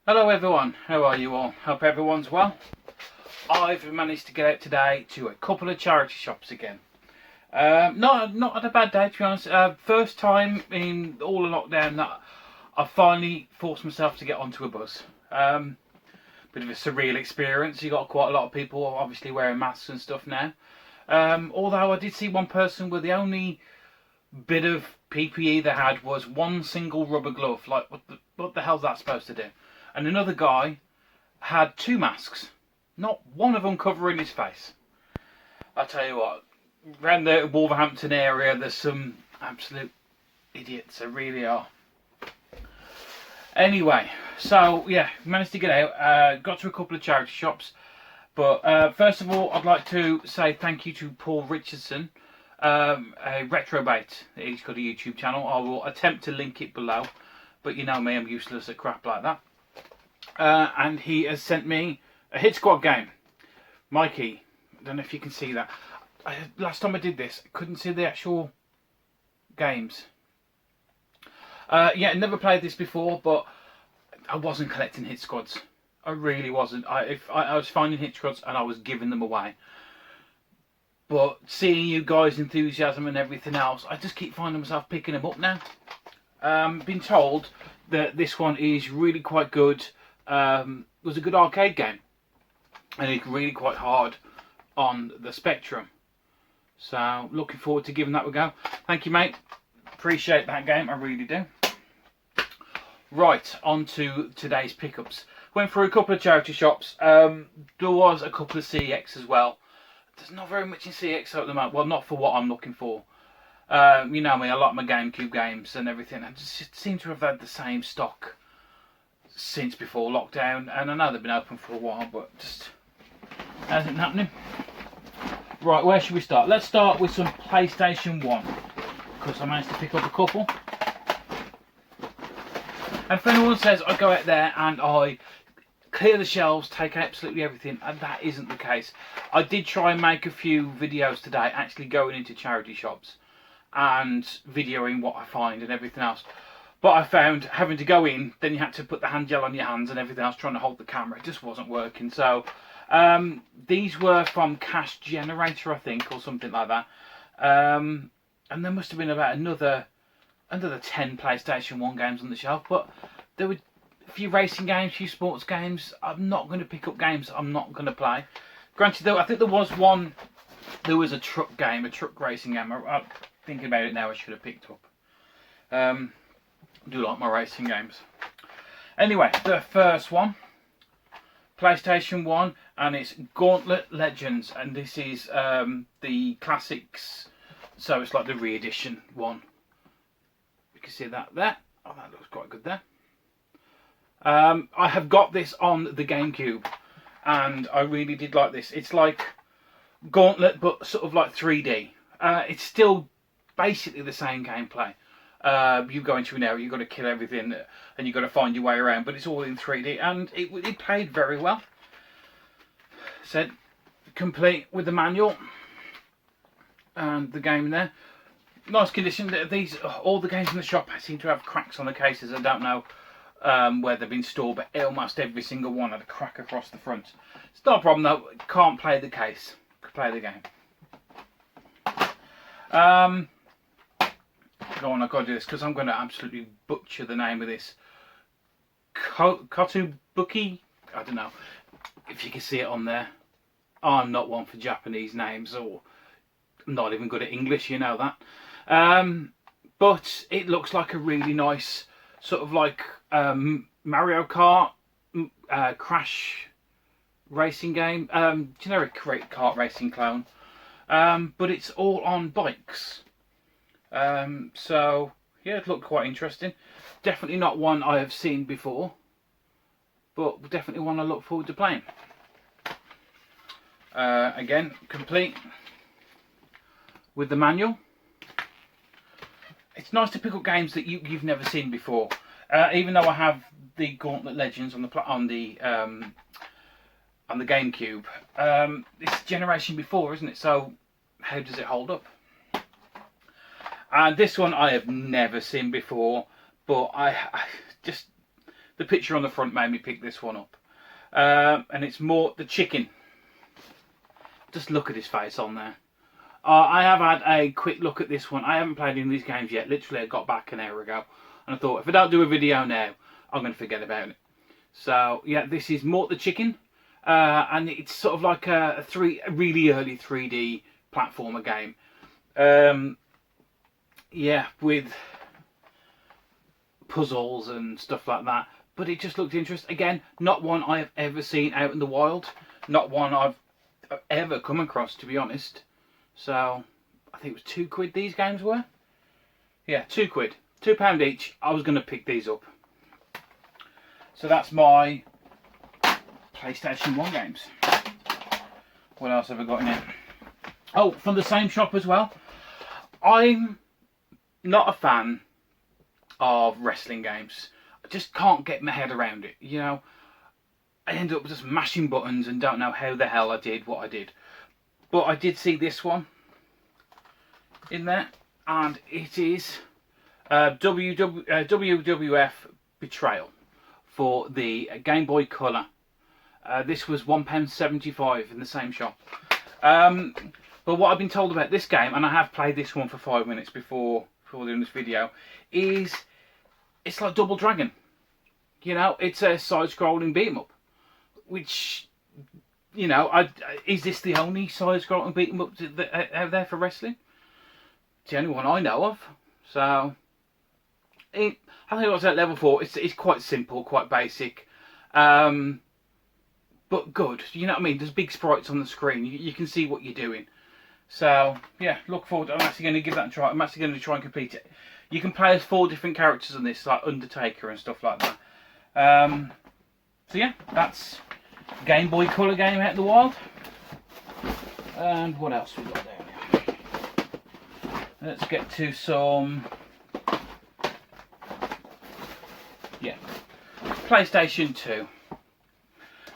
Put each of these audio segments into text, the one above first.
Hello everyone, how are you all? Hope everyone's well. I've managed to get out today to a couple of charity shops again. Not had a bad day, to be honest. First time in all the lockdown that I finally forced myself to get onto a bus. Bit of a surreal experience. You got quite a lot of people obviously wearing masks and stuff now. Although I did see one person where the only bit of PPE they had was one single rubber glove. Like, what the hell's that supposed to do? And another guy had two masks, not one of them covering his face. I tell you what, around the Wolverhampton area, there's some absolute idiots. There really are. Anyway, so yeah, managed to get out. Got to a couple of charity shops. But first of all, I'd like to say thank you to Paul Richardson, a Retrobait. He's got a YouTube channel. I will attempt to link it below. But you know me, I'm useless at crap like that. And he has sent me a Hit Squad game. Mikey, I don't know if you can see that. Last time I did this, I couldn't see the actual games. Yeah, never played this before, but I wasn't collecting Hit Squads. I really wasn't. I was finding Hit Squads and I was giving them away. But seeing you guys' enthusiasm and everything else, I just keep finding myself picking them up now. Been told that this one is really quite good. Was a good arcade game, and it's really quite hard on the Spectrum. So looking forward to giving that a go. Thank you, mate. Appreciate that game, I really do. Right, on to today's pickups. Went through a couple of charity shops. There was a couple of CX as well. There's not very much in CX at the moment. Well, not for what I'm looking for. You know me, I like my Gamecube games and everything. I just seem to have had the same stock since before lockdown, and I know they've been open for a while, but just hasn't happening. Right, where should we start? Let's start with some PlayStation 1, because I managed to pick up a couple. And if anyone says I go out there and I clear the shelves, take absolutely everything, and that isn't the case. I did try and make a few videos today, actually going into charity shops and videoing what I find and everything else. But I found having to go in, then you had to put the hand gel on your hands and everything else, trying to hold the camera. It just wasn't working. So these were from Cash Generator, I think, or something like that. And there must have been about another 10 PlayStation 1 games on the shelf. But there were a few racing games, a few sports games. I'm not going to pick up games I'm not going to play. Granted, though, I think there was one. There was a truck game, a truck racing game. I'm thinking about it now, I should have picked up. I do like my racing games. Anyway, the first one, PlayStation 1, and it's Gauntlet Legends, and this is the classics, so it's like the re-edition one. You can see that there. Oh, that looks quite good there. I have got this on the Gamecube, and I really did like this. It's like Gauntlet, but sort of like 3D. It's still basically the same gameplay. You go into an area, you've got to kill everything, and you've got to find your way around, but it's all in 3D, and it played very well. Said, complete with the manual, and the game there. Nice condition. These, all the games in the shop seem to have cracks on the cases. I don't know where they've been stored, but almost every single one had a crack across the front. It's not a problem though, can't play the case, play the game. Go on, I've got to do this because I'm going to absolutely butcher the name of this. Kotobuki? I don't know if you can see it on there. I'm not one for Japanese names, or I'm not even good at English, you know that. But it looks like a really nice sort of like Mario Kart crash racing game. Generic kart racing clone. But it's all on bikes. So yeah, it looked quite interesting. Definitely not one I have seen before, but definitely one I look forward to playing. Again, complete with the manual. It's nice to pick up games that you've never seen before. Even though I have the Gauntlet Legends on the Gamecube, it's generation before, isn't it? So how does it hold up? And this one I have never seen before, but I just the picture on the front made me pick this one up. And it's Mort the chicken. Just look at his face on there. I have had a quick look at this one. I haven't played any of these games yet. Literally, I got back an hour ago. And I thought, if I don't do a video now, I'm going to forget about it. So, yeah, this is Mort the chicken. And it's sort of like a really early 3D platformer game. Yeah, with puzzles and stuff like that. But it just looked interesting. Again, not one I have ever seen out in the wild. Not one I've ever come across, to be honest. So, I think it was £2 these games were. Yeah, £2. £2 each. I was going to pick these up. So that's my PlayStation 1 games. What else have I got in here? Oh, from the same shop as well. I'm not a fan of wrestling games. I just can't get my head around it. You know, I end up just mashing buttons and don't know how the hell I did what I did. But I did see this one in there, and it is WWF Betrayal for the Game Boy Color. This was £1.75 in the same shop. But what I've been told about this game, and I have played this one for 5 minutes before doing this video, is it's like Double Dragon. You know, it's a side-scrolling beat-em-up, which, you know, is this the only side-scrolling beat-em-up out there for wrestling? It's the only one I know of. So, I think it was at level 4. It's quite simple, quite basic, but good. You know what I mean? There's big sprites on the screen. You can see what you're doing. So, yeah, look forward. I'm actually going to give that a try. I'm actually going to try and complete it. You can play as 4 different characters on this, like Undertaker and stuff like that. So yeah, that's Game Boy Color game out in the wild. And what else we got down here? Let's get to some, yeah, PlayStation 2.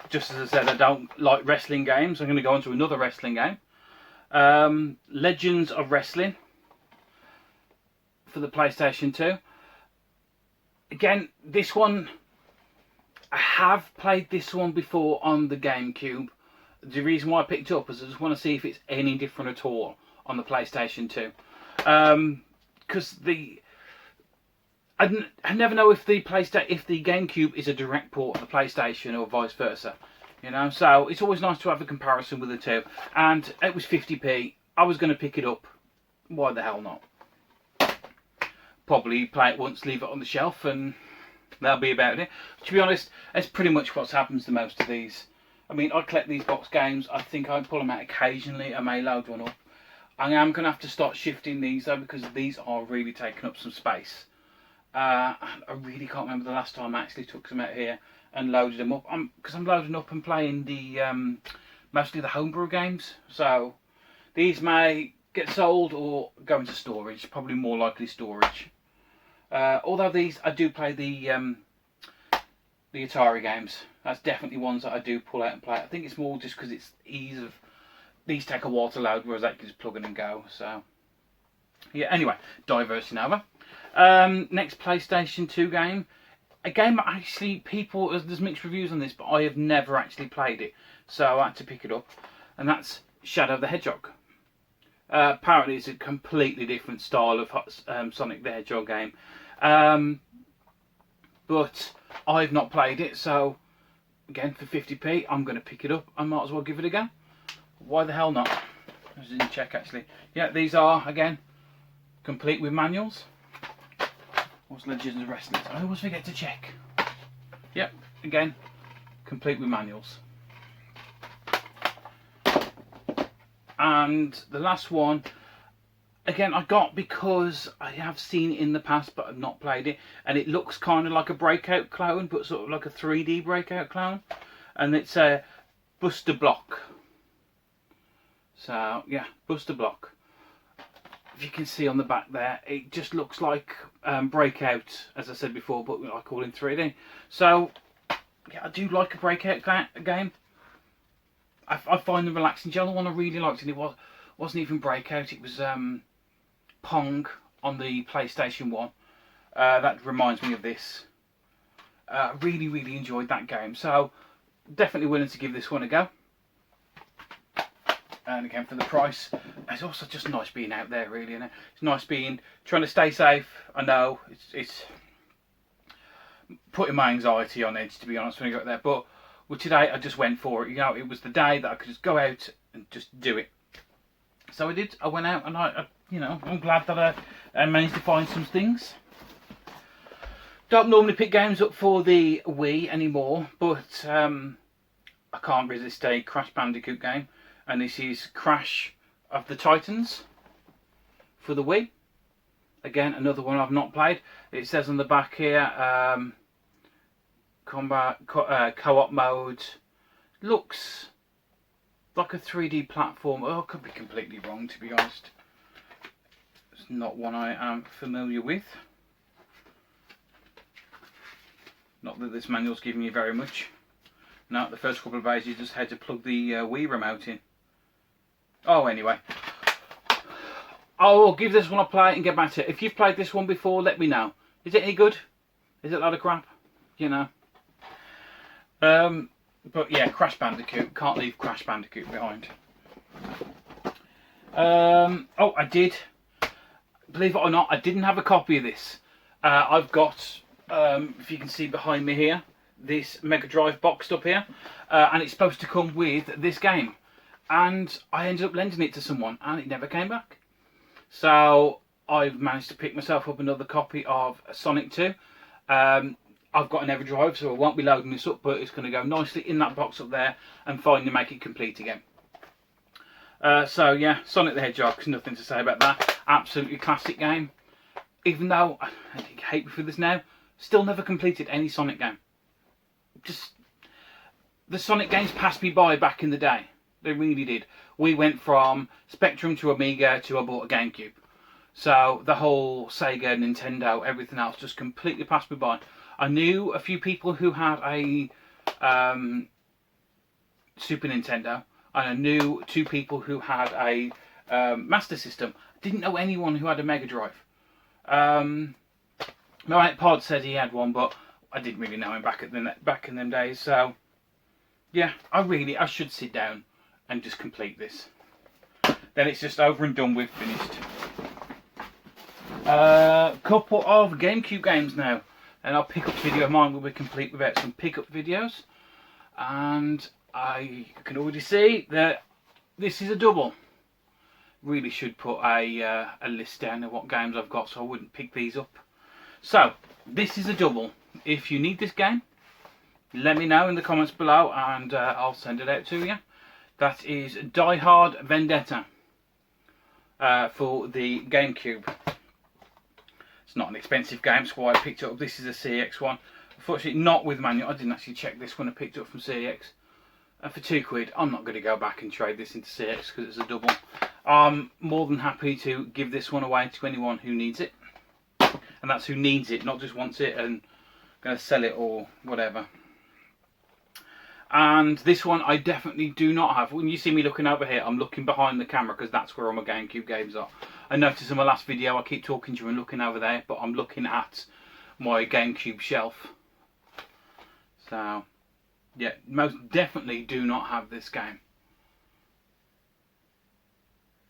Just as I said, I don't like wrestling games. I'm going to go on to another wrestling game. Legends of Wrestling for the PlayStation 2. Again, this one, I have played this one before on the Gamecube. The reason why I picked it up is I just want to see if it's any different at all on the PlayStation 2. Because I never know if the Gamecube is a direct port of the PlayStation or vice versa. You know, so it's always nice to have a comparison with the two. And it was 50p. I was going to pick it up. Why the hell not? Probably play it once, leave it on the shelf, and that'll be about it. To be honest, that's pretty much what happens to most of these. I mean, I collect these box games. I think I pull them out occasionally. I may load one up. I am going to have to start shifting these though, because these are really taking up some space. I really can't remember the last time I actually took them out here and loaded them up. Because I'm loading up and playing the mostly the homebrew games. So these may get sold or go into storage. Probably more likely storage. Although these, I do play the Atari games. That's definitely ones that I do pull out and play. I think it's more just because it's ease of, these take a while to load, whereas I can just plug in and go. So yeah, anyway, diversing over. Next PlayStation 2 game. A game that actually there's mixed reviews on this, but I have never actually played it. So I had to pick it up. And that's Shadow the Hedgehog. Apparently it's a completely different style of Sonic the Hedgehog game. But I've not played it, so again, for 50p, I'm going to pick it up. I might as well give it a go. Why the hell not? I didn't check actually. Yeah, these are, again, complete with manuals. What's Legends of Wrestling? I always forget to check. Yep, again, complete with manuals. And the last one, again, I got because I have seen it in the past, but I've not played it. And it looks kind of like a Breakout clone, but sort of like a 3D Breakout clone. And it's a Buster Block. So, yeah, Buster Block. If you can see on the back there, it just looks like Breakout, as I said before, but I call in 3D. So, yeah, I do like a Breakout game. I find them relaxing. The other one I really liked, and it wasn't even Breakout, it was Pong on the PlayStation 1. That reminds me of this. Really, really enjoyed that game. So definitely willing to give this one a go. And again, for the price, it's also just nice being out there, really, isn't it? It's nice trying to stay safe. I know it's putting my anxiety on edge, to be honest, when I got there. But with today, I just went for it. You know, it was the day that I could just go out and just do it. So I did. I went out, and I'm glad that I managed to find some things. Don't normally pick games up for the Wii anymore, but I can't resist a Crash Bandicoot game, and this is Crash of the Titans for the Wii. Again, another one I've not played. It says on the back here, combat co-op mode. Looks like a 3D platform. Oh, I could be completely wrong, to be honest. It's not one I am familiar with. Not that this manual's giving you very much. No, the first couple of days you just had to plug the Wii remote in. Oh, anyway. I'll give this one a play and get back to it. If you've played this one before, let me know. Is it any good? Is it a lot of crap? You know. But yeah, Crash Bandicoot. Can't leave Crash Bandicoot behind. Oh, I did. Believe it or not, I didn't have a copy of this. I've got, if you can see behind me here, this Mega Drive boxed up here. And it's supposed to come with this game. And I ended up lending it to someone and it never came back. So I've managed to pick myself up another copy of Sonic 2. I've got an EverDrive, so I won't be loading this up, but it's going to go nicely in that box up there and finally make it complete again. So yeah, Sonic the Hedgehog, nothing to say about that. Absolutely classic game. Even though, I hate me for this now, still never completed any Sonic game. Just, the Sonic games passed me by back in the day. They really did. We went from Spectrum to Amiga to I bought a Gamecube. So the whole Sega, Nintendo, everything else just completely passed me by. I knew a few people who had a Super Nintendo, and I knew two people who had a Master System. Didn't know anyone who had a Mega Drive. My mate Pod said he had one, but I didn't really know him back in them days. So yeah, I should sit down and just complete this. Then it's just over and done with, finished. Couple of GameCube games now, and our pickup video of mine will be complete without some pickup videos. And I can already see that this is a double. Really should put a list down of what games I've got, so I wouldn't pick these up. So this is a double. If you need this game, let me know in the comments below, and I'll send it out to you. That is Die Hard Vendetta for the GameCube. It's not an expensive game, so why I picked it up. This is a CX one. Unfortunately, not with manual. I didn't actually check this one. I picked it up from CX. And for £2, I'm not going to go back and trade this into CX because it's a double. I'm more than happy to give this one away to anyone who needs it. And that's who needs it, not just wants it and going to sell it or whatever. And this one I definitely do not have. When you see me looking over here, I'm looking behind the camera because that's where all my GameCube games are. I noticed in my last video I keep talking to you and looking over there, but I'm looking at my GameCube shelf. So yeah, most definitely do not have this game.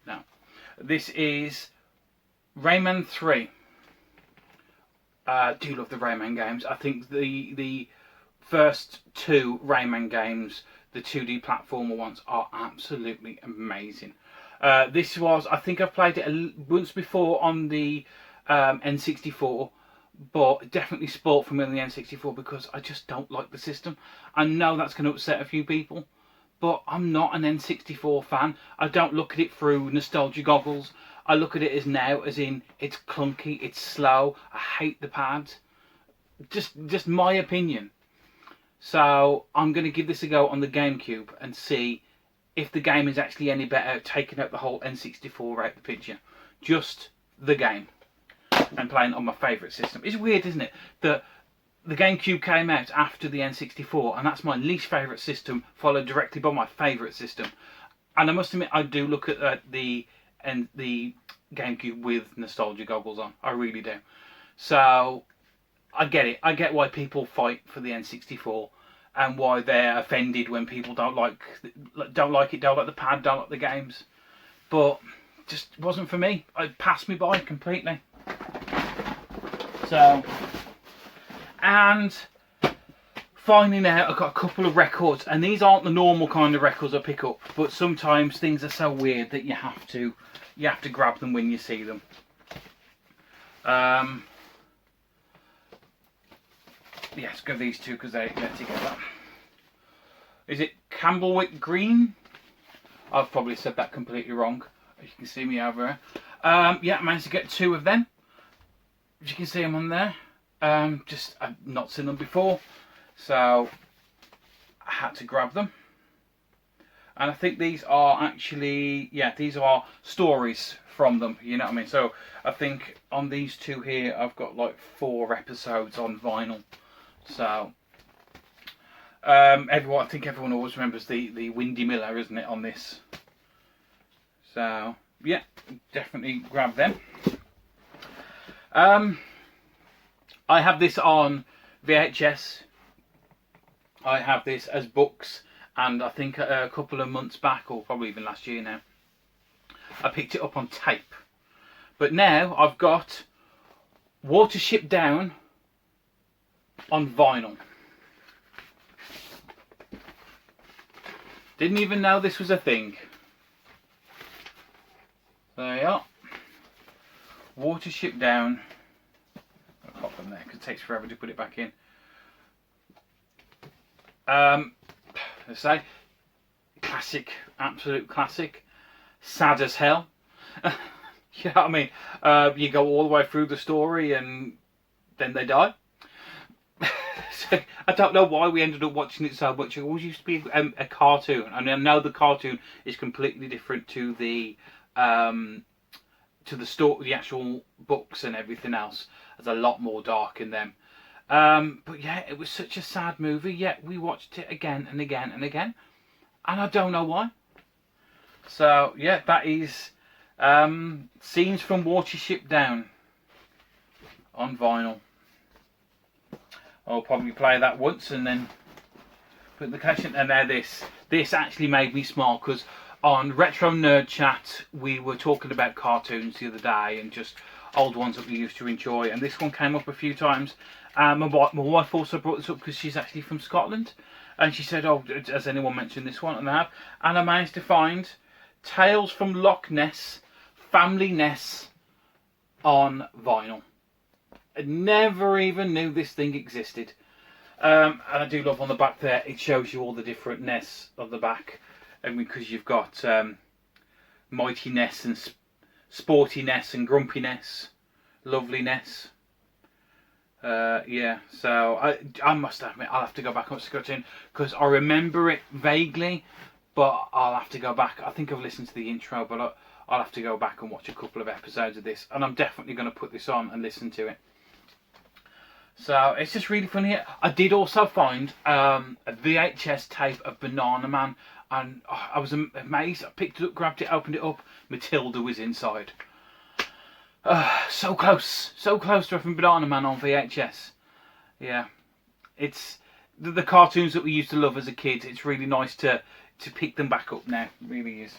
Now, this is Rayman 3. Do love the Rayman games. I think the first two Rayman games, the 2D platformer ones, are absolutely amazing. This was, I think I've played it once before on the N64, but definitely spoilt for me on the N64 because I just don't like the system. I know that's going to upset a few people, but I'm not an N64 fan. I don't look at it through nostalgia goggles. I look at it as now, as in it's clunky, it's slow, I hate the pads. Just my opinion. So I'm going to give this a go on the GameCube and see if the game is actually any better, taking out the whole N64 out the picture. Just the game. And playing on my favourite system. It's weird, isn't it, that the GameCube came out after the N64 and that's my least favourite system, followed directly by my favourite system. And I must admit, I do look at the GameCube with nostalgia goggles on. I really do. So I get it. I get why people fight for the N64 and why they're offended when people don't like it, don't like the pad, don't like the games. But just wasn't for me. It passed me by completely. So, and finally now I've got a couple of records, and these aren't the normal kind of records I pick up, but sometimes things are so weird that you have to grab them when you see them. Let's go these two because they're together. Is it Campbell Wick Green? I've probably said that completely wrong. You can see me over here. Yeah, I managed to get 2 of them. As you can see them on there. I've not seen them before, so I had to grab them. And I think these are actually, yeah, these are stories from them, you know what I mean? So I think on these 2 here, I've got like 4 episodes on vinyl. So I think everyone always remembers the Windy Miller, isn't it, on this? So yeah, definitely grab them. I have this on VHS. I have this as books, and I think a couple of months back, or probably even last year now, I picked it up on tape. But now I've got Watership Down on vinyl. Didn't even know this was a thing. There you are. Watership Down. I'll pop them there because it takes forever to put it back in. Let's say classic, absolute classic. Sad as hell. You know what I mean? You go all the way through the story and then they die. So, I don't know why we ended up watching it so much. It always used to be a cartoon, and I know the cartoon is completely different to the story, the actual books and everything else. There's a lot more dark in them. But yeah, it was such a sad movie. Yet we watched it again and again and again, and I don't know why. So yeah, that is scenes from Watership Down on vinyl. I'll probably play that once and then put the cash in. And there, this actually made me smile because on Retro Nerd Chat we were talking about cartoons the other day and just old ones that we used to enjoy, and this one came up a few times. My wife also brought this up because she's actually from Scotland, and she said, "Oh, has anyone mentioned this one?" And I have, and I managed to find Tales from Loch Ness, Family Ness on vinyl. I never even knew this thing existed. And I do love on the back there, it shows you all the different Ness on the back. And because you've got Mighty Ness and Sporty Ness and Grumpy Ness, Lovely Ness. Yeah, so I must admit, I'll have to go back and watch the cartoon because I remember it vaguely, but I'll have to go back. I think I've listened to the intro, but I'll have to go back and watch a couple of episodes of this, and I'm definitely going to put this on and listen to it. So it's just really funny. I did also find a VHS tape of Banana Man, and I was amazed. I picked it up, grabbed it, opened it up. Matilda was inside. So close to having Banana Man on VHS. Yeah, it's the cartoons that we used to love as a kid. It's really nice to pick them back up now. It really is.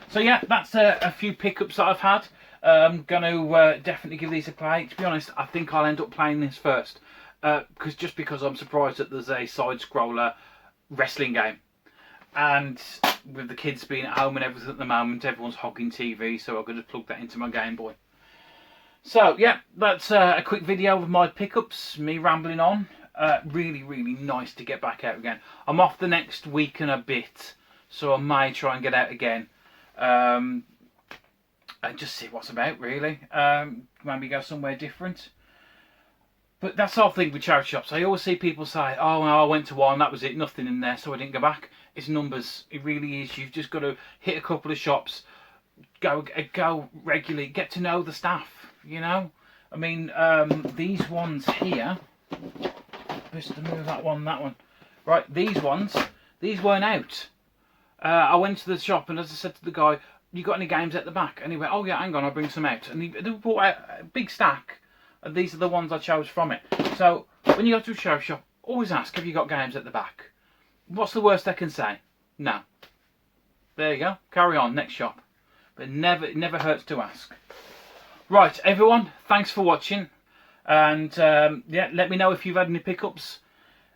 So yeah, that's a few pickups that I've had. I'm going to definitely give these a play. To be honest, I think I'll end up playing this first. Because I'm surprised that there's a side-scroller wrestling game. And with the kids being at home and everything at the moment, everyone's hogging TV, so I'm going to plug that into my Game Boy. So yeah, that's a quick video of my pickups, me rambling on. Really, really nice to get back out again. I'm off the next week and a bit, so I may try and get out again. And just see what's about, really. Maybe go somewhere different. But that's the whole thing with charity shops. I always see people say, "Oh, well, I went to one, that was it, nothing in there, so I didn't go back." It's numbers. It really is. You've just got to hit a couple of shops, go regularly, get to know the staff. You know, I mean, these ones here. Just to move that one. Right, these ones. These weren't out. I went to the shop and as I said to the guy, "You got any games at the back?" And he went, "Oh yeah, hang on, I'll bring some out." And they brought out a big stack. and these are the ones I chose from it. So when you go to a charity shop, always ask, have you got games at the back? What's the worst they can say? No. There you go. Carry on, next shop. But it never hurts to ask. Right, everyone, thanks for watching. And yeah, let me know if you've had any pickups.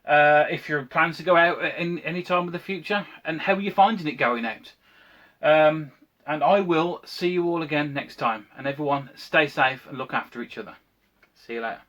If you're planning to go out in any time in the future, and how are you finding it going out. And I will see you all again next time. And everyone, stay safe and look after each other. See you later.